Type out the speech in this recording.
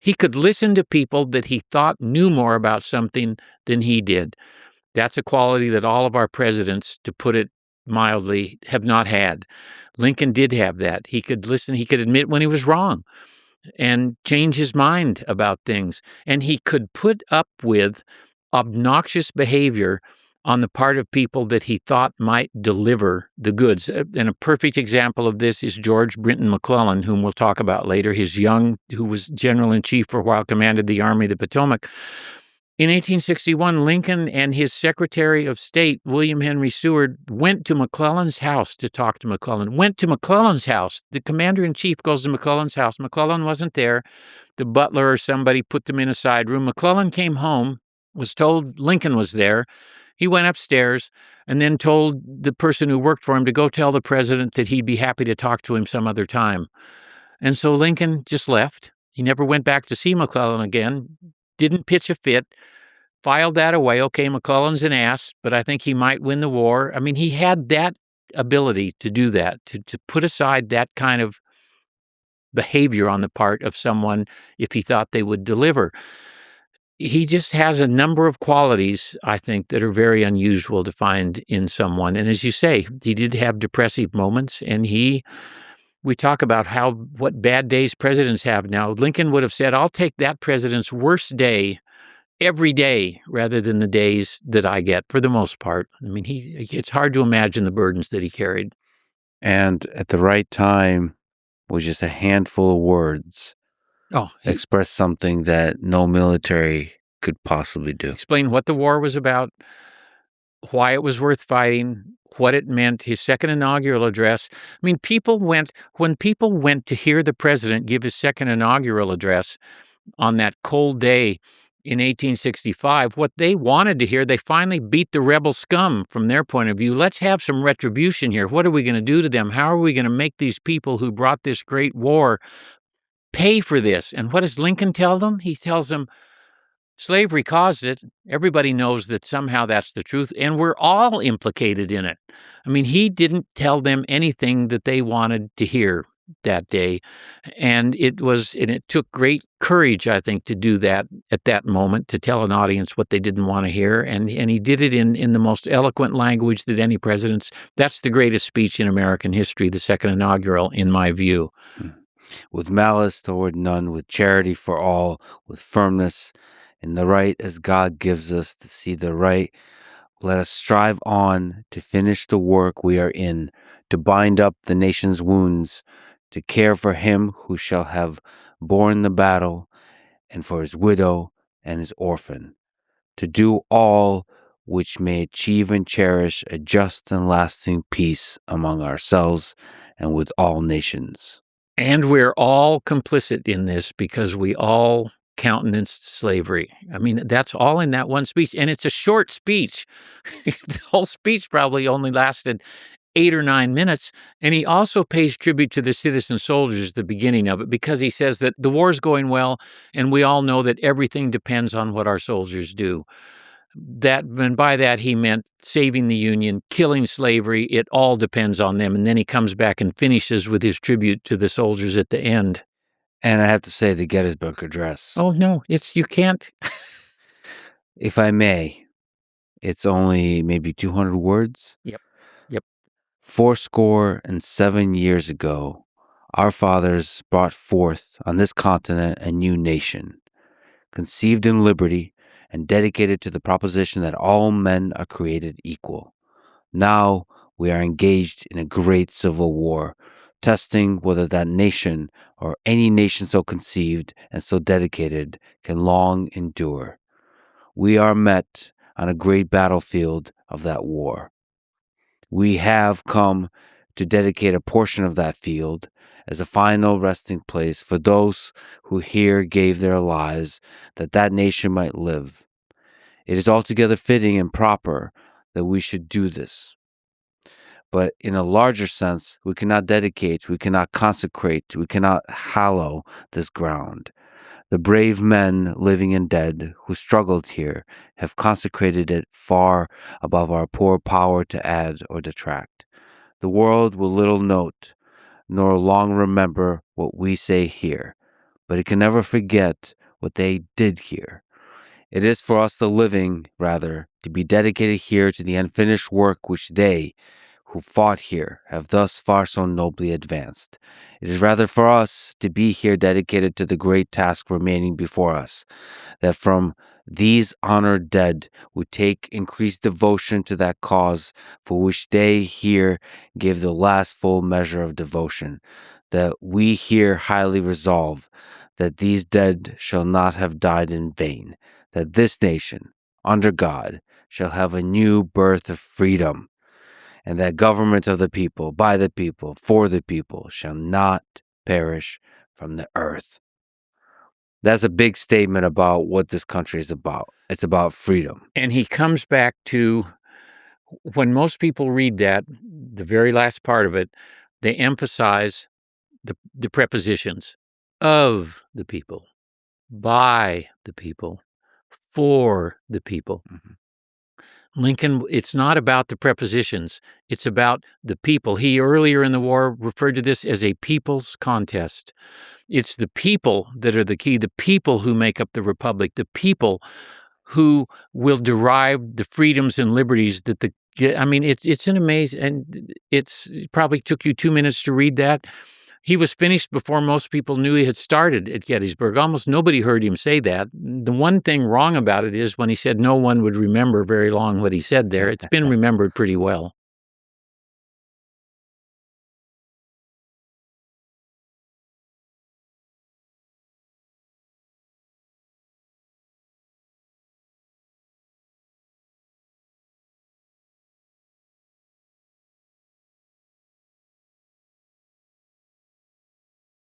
He could listen to people that he thought knew more about something than he did. That's a quality that all of our presidents, to put it mildly, have not had. Lincoln did have that. He could listen. He could admit when he was wrong and change his mind about things. And he could put up with obnoxious behavior on the part of people that he thought might deliver the goods. And a perfect example of this is George Brinton McClellan, whom we'll talk about later, who was general-in-chief for a while, commanded the Army of the Potomac. In 1861, Lincoln and his Secretary of State, William Henry Seward, went to McClellan's house to talk to McClellan. Went to McClellan's house. The commander-in-chief goes to McClellan's house. McClellan wasn't there. The butler or somebody put them in a side room. McClellan came home, was told Lincoln was there. He went upstairs and then told the person who worked for him to go tell the president that he'd be happy to talk to him some other time. And so Lincoln just left. He never went back to see McClellan again. Didn't pitch a fit, filed that away. Okay, McClellan's an ass, but I think he might win the war. I mean, he had that ability to do that, to put aside that kind of behavior on the part of someone if he thought they would deliver. He just has a number of qualities, I think, that are very unusual to find in someone. And as you say, he did have depressive moments, and we talk about what bad days presidents have now. Lincoln would have said, I'll take that president's worst day every day rather than the days that I get, for the most part. I mean, it's hard to imagine the burdens that he carried. And at the right time, with just a handful of words, express something that no military could possibly do. Explain what the war was about, why it was worth fighting, what it meant, his second inaugural address. I mean, when people went to hear the president give his second inaugural address on that cold day in 1865, what they wanted to hear, they finally beat the rebel scum from their point of view. Let's have some retribution here. What are we going to do to them? How are we going to make these people who brought this great war pay for this? And what does Lincoln tell them? He tells them, slavery caused it. Everybody knows that somehow that's the truth, and we're all implicated in it. I mean, he didn't tell them anything that they wanted to hear that day, and it took great courage, I think, to do that at that moment, to tell an audience what they didn't want to hear, and he did it in the most eloquent language that any president's. That's the greatest speech in American history, the second inaugural, in my view. With malice toward none, with charity for all, with firmness in the right as God gives us to see the right, let us strive on to finish the work we are in, to bind up the nation's wounds, to care for him who shall have borne the battle, and for his widow and his orphan, to do all which may achieve and cherish a just and lasting peace among ourselves and with all nations. And we're all complicit in this because we all countenanced slavery. I mean, that's all in that one speech. And it's a short speech. The whole speech probably only lasted 8 or 9 minutes. And he also pays tribute to the citizen soldiers at the beginning of it, because he says that the war's going well, and we all know that everything depends on what our soldiers do. And by that, he meant saving the Union, killing slavery. It all depends on them. And then he comes back and finishes with his tribute to the soldiers at the end. And I have to say, the Gettysburg Address. Oh, no, you can't. If I may, it's only maybe 200 words. Yep. 77 years ago, our fathers brought forth on this continent a new nation, conceived in liberty and dedicated to the proposition that all men are created equal. Now we are engaged in a great civil war, testing whether that nation or any nation so conceived and so dedicated can long endure. We are met on a great battlefield of that war. We have come to dedicate a portion of that field as a final resting place for those who here gave their lives that that nation might live. It is altogether fitting and proper that we should do this. But in a larger sense, we cannot dedicate, we cannot consecrate, we cannot hallow this ground. The brave men, living and dead, who struggled here, have consecrated it far above our poor power to add or detract. The world will little note, nor long remember what we say here, but it can never forget what they did here. It is for us, the living, rather, to be dedicated here to the unfinished work which they, who fought here, have thus far so nobly advanced. It is rather for us to be here dedicated to the great task remaining before us, that from these honored dead we take increased devotion to that cause for which they here gave the last full measure of devotion, that we here highly resolve that these dead shall not have died in vain, that this nation, under God, shall have a new birth of freedom, and that government of the people, by the people, for the people, shall not perish from the earth. That's a big statement about what this country is about. It's about freedom. And he comes back to, when most people read that, the very last part of it, they emphasize the prepositions: of the people, by the people, for the people. Lincoln, it's not about the prepositions. It's about the people. He earlier in the war referred to this as a people's contest. It's the people that are the key, the people who make up the republic, the people who will derive the freedoms and liberties that it's an amazing, and it probably took you 2 minutes to read that. He was finished before most people knew he had started at Gettysburg. Almost nobody heard him say that. The one thing wrong about it is when he said no one would remember very long what he said there. It's been remembered pretty well.